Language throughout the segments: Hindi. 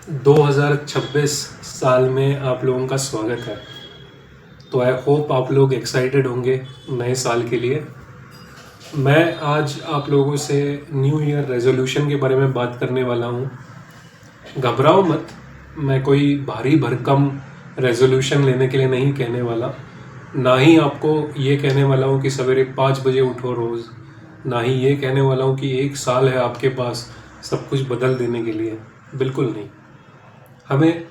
2026 साल में आप लोगों का स्वागत है। तो आई होप आप लोग एक्साइटेड होंगे नए साल के लिए। मैं आज आप लोगों से न्यू ईयर रेजोल्यूशन के बारे में बात करने वाला हूँ। घबराओ मत, मैं कोई भारी भरकम रेजोल्यूशन लेने के लिए नहीं कहने वाला। ना ही आपको ये कहने वाला हूँ कि सवेरे 5 बजे उठो रोज़। ना ही ये कहने वाला हूँ कि 1 साल है आपके पास सब कुछ बदल देने के लिए। बिल्कुल नहीं। हमें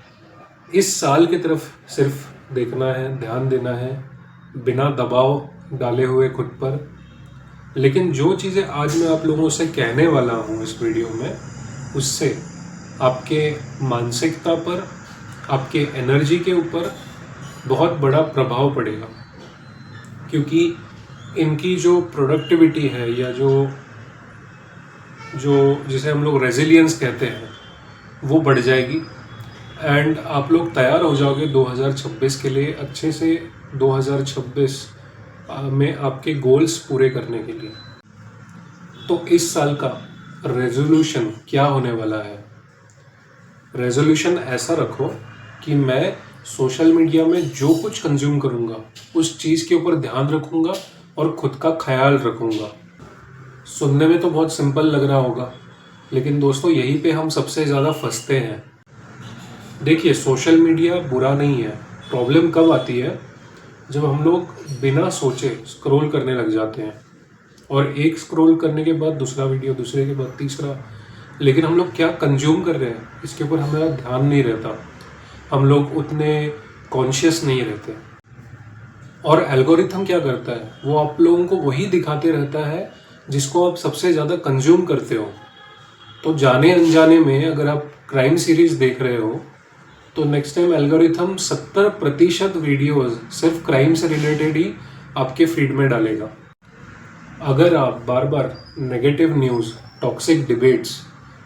इस साल की तरफ सिर्फ देखना है, ध्यान देना है, बिना दबाव डाले हुए खुद पर। लेकिन जो चीज़ें आज मैं आप लोगों से कहने वाला हूँ इस वीडियो में, उससे आपके मानसिकता पर, आपके एनर्जी के ऊपर बहुत बड़ा प्रभाव पड़ेगा। क्योंकि इनकी जो प्रोडक्टिविटी है या जो जिसे हम लोग रेजिलियंस कहते हैं, वो बढ़ जाएगी। एंड आप लोग तैयार हो जाओगे 2026 के लिए अच्छे से। 2026 में आपके गोल्स पूरे करने के लिए। तो इस साल का रेजोल्यूशन क्या होने वाला है? रेजोल्यूशन ऐसा रखो कि मैं सोशल मीडिया में जो कुछ कंज्यूम करूँगा उस चीज़ के ऊपर ध्यान रखूँगा और खुद का ख्याल रखूँगा। सुनने में तो बहुत सिंपल लग रहा होगा, लेकिन दोस्तों यहीं पे हम सबसे ज़्यादा फंसते हैं। देखिए, सोशल मीडिया बुरा नहीं है। प्रॉब्लम कब आती है? जब हम लोग बिना सोचे स्क्रॉल करने लग जाते हैं, और एक स्क्रॉल करने के बाद दूसरा वीडियो, दूसरे के बाद तीसरा। लेकिन हम लोग क्या कंज्यूम कर रहे हैं इसके ऊपर हमारा ध्यान नहीं रहता। हम लोग उतने कॉन्शियस नहीं रहते। और एल्गोरिथम क्या करता है? वो आप लोगों को वही दिखाते रहता है जिसको आप सबसे ज़्यादा कंज्यूम करते हो। तो जाने अनजाने में अगर आप क्राइम सीरीज देख रहे हो तो नेक्स्ट टाइम एल्गोरिथम 70% वीडियोस सिर्फ क्राइम से रिलेटेड ही आपके फीड में डालेगा। अगर आप बार बार नेगेटिव न्यूज़, टॉक्सिक डिबेट्स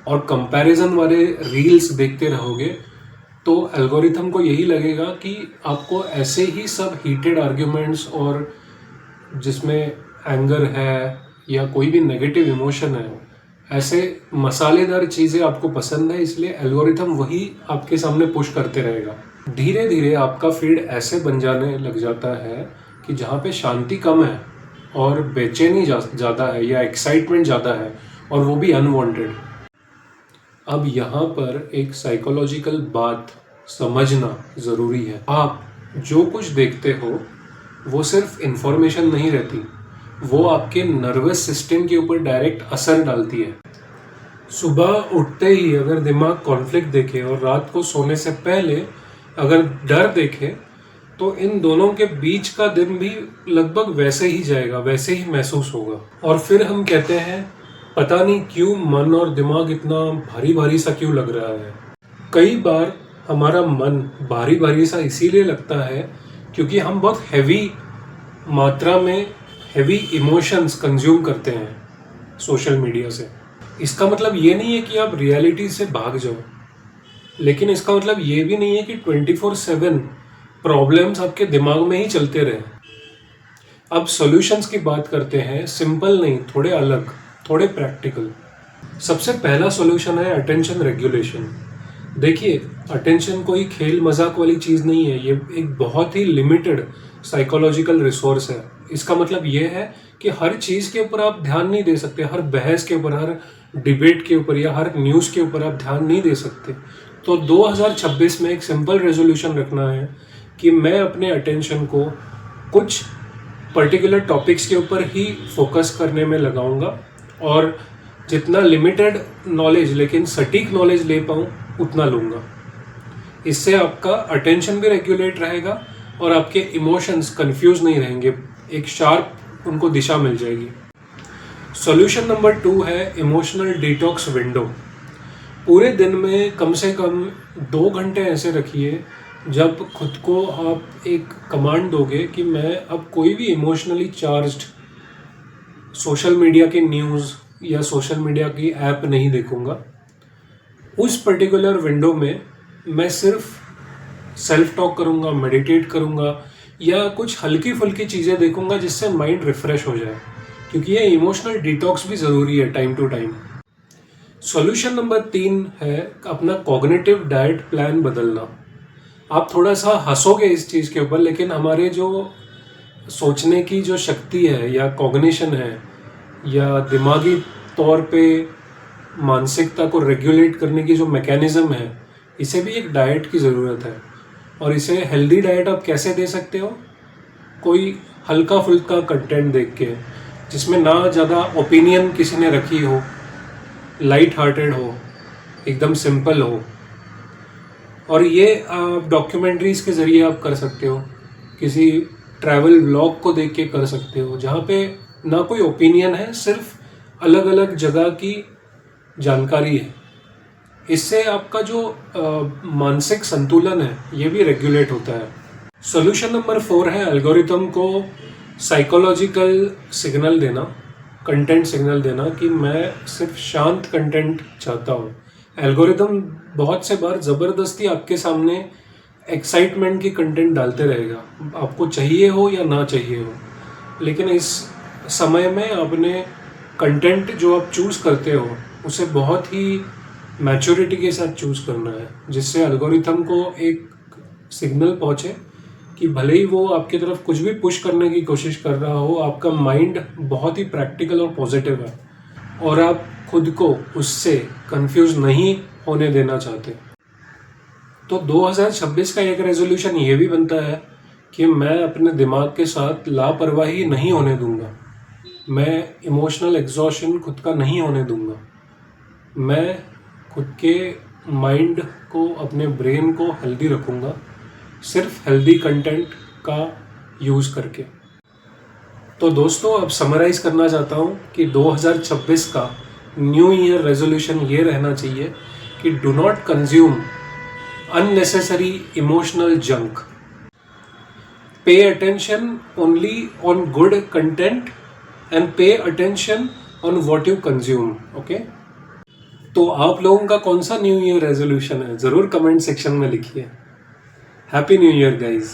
और कंपैरिजन वाले रील्स देखते रहोगे तो एल्गोरिथम को यही लगेगा कि आपको ऐसे ही सब हीटेड आर्ग्यूमेंट्स और जिसमें एंगर है या कोई भी नेगेटिव इमोशन है, ऐसे मसालेदार चीज़ें आपको पसंद है, इसलिए एल्गोरिथम वही आपके सामने पुश करते रहेगा। धीरे धीरे आपका फीड ऐसे बन जाने लग जाता है कि जहाँ पे शांति कम है और बेचैनी ज़्यादा है या एक्साइटमेंट ज़्यादा है, और वो भी अनवांटेड। अब यहाँ पर एक साइकोलॉजिकल बात समझना ज़रूरी है। आप जो कुछ देखते हो वो सिर्फ इंफॉर्मेशन नहीं रहती, वो आपके नर्वस सिस्टम के ऊपर डायरेक्ट असर डालती है। सुबह उठते ही अगर दिमाग कॉन्फ्लिक्ट देखे और रात को सोने से पहले अगर डर देखे तो इन दोनों के बीच का दिन भी लगभग वैसे ही जाएगा, वैसे ही महसूस होगा। और फिर हम कहते हैं पता नहीं क्यों मन और दिमाग इतना भारी भारी सा क्यों लग रहा है। कई बार हमारा मन भारी भारी सा इसीलिए लगता है क्योंकि हम बहुत हैवी मात्रा में हैवी इमोशंस कंज्यूम करते हैं सोशल मीडिया से। इसका मतलब ये नहीं है कि आप रियलिटी से भाग जाओ, लेकिन इसका मतलब ये भी नहीं है कि 24/7 प्रॉब्लम्स आपके दिमाग में ही चलते रहे। अब सॉल्यूशंस की बात करते हैं, सिंपल नहीं, थोड़े अलग, थोड़े प्रैक्टिकल। सबसे पहला सॉल्यूशन है अटेंशन रेगुलेशन। देखिए, अटेंशन कोई खेल मजाक वाली चीज़ नहीं है, ये एक बहुत ही लिमिटेड साइकोलॉजिकल रिसोर्स है। इसका मतलब ये है कि हर चीज़ के ऊपर आप ध्यान नहीं दे सकते, हर बहस के ऊपर, हर डिबेट के ऊपर या हर न्यूज़ के ऊपर आप ध्यान नहीं दे सकते। तो 2026 में एक सिंपल रेजोल्यूशन रखना है कि मैं अपने अटेंशन को कुछ पर्टिकुलर टॉपिक्स के ऊपर ही फोकस करने में लगाऊंगा, और जितना लिमिटेड नॉलेज लेकिन सटीक नॉलेज ले पाऊँ उतना लूँगा। इससे आपका अटेंशन भी रेगुलेट रहेगा और आपके इमोशंस कंफ्यूज नहीं रहेंगे, एक शार्प उनको दिशा मिल जाएगी। सॉल्यूशन नंबर 2 है इमोशनल डिटॉक्स विंडो। पूरे दिन में कम से कम 2 घंटे ऐसे रखिए जब खुद को आप एक कमांड दोगे कि मैं अब कोई भी इमोशनली चार्ज्ड सोशल मीडिया की न्यूज़ या सोशल मीडिया की ऐप नहीं देखूंगा। उस पर्टिकुलर विंडो में मैं सिर्फ सेल्फ टॉक करूंगा, मेडिटेट करूंगा या कुछ हल्की फुल्की चीज़ें देखूंगा जिससे माइंड रिफ्रेश हो जाए, क्योंकि ये इमोशनल डिटॉक्स भी ज़रूरी है time to time. Solution number 3 है अपना कॉग्निटिव डाइट प्लान बदलना। आप थोड़ा सा हंसोगे इस चीज़ के ऊपर, लेकिन हमारे जो सोचने की जो शक्ति है या कॉग्निशन है या दिमागी तौर पे मानसिकता को रेगुलेट करने की जो मैकेनिज़्म है, इसे भी एक डाइट की ज़रूरत है। और इसे हेल्दी डाइट आप कैसे दे सकते हो? कोई हल्का फुल्का कंटेंट देख के, जिसमें ना ज़्यादा ओपिनियन किसी ने रखी हो, लाइट हार्टेड हो, एकदम सिंपल हो। और ये डॉक्यूमेंट्रीज के ज़रिए आप कर सकते हो, किसी ट्रैवल व्लॉग को देख के कर सकते हो, जहाँ पे ना कोई ओपिनियन है, सिर्फ अलग अलग जगह की जानकारी है। इससे आपका जो मानसिक संतुलन है ये भी रेगुलेट होता है। सॉल्यूशन नंबर 4 है एल्गोरिथम को साइकोलॉजिकल सिग्नल देना, कंटेंट सिग्नल देना कि मैं सिर्फ शांत कंटेंट चाहता हूँ। एल्गोरिथम बहुत से बार ज़बरदस्ती आपके सामने एक्साइटमेंट की कंटेंट डालते रहेगा, आपको चाहिए हो या ना चाहिए हो। लेकिन इस समय में अपने कंटेंट जो आप चूज़ करते हो उसे बहुत ही मैच्योरिटी के साथ चूज़ करना है, जिससे एल्गोरिथम को एक सिग्नल पहुँचे कि भले ही वो आपकी तरफ कुछ भी पुश करने की कोशिश कर रहा हो, आपका माइंड बहुत ही प्रैक्टिकल और पॉजिटिव है और आप खुद को उससे कंफ्यूज नहीं होने देना चाहते। तो 2026 का एक रेजोल्यूशन ये भी बनता है कि मैं अपने दिमाग के साथ लापरवाही नहीं होने दूंगा, मैं इमोशनल एग्जॉशन खुद का नहीं होने दूंगा, मैं खुद के माइंड को, अपने ब्रेन को हेल्दी रखूँगा, सिर्फ हेल्दी कंटेंट का यूज़ करके। तो दोस्तों, अब समराइज़ करना चाहता हूँ कि 2026 का न्यू ईयर रेजोल्यूशन ये रहना चाहिए कि do not consume unnecessary emotional junk, pay attention only on good content and pay attention on what you consume. Okay, तो आप लोगों का कौन सा न्यू ईयर रेजोल्यूशन है, ज़रूर कमेंट सेक्शन में लिखिए। Happy new year guys.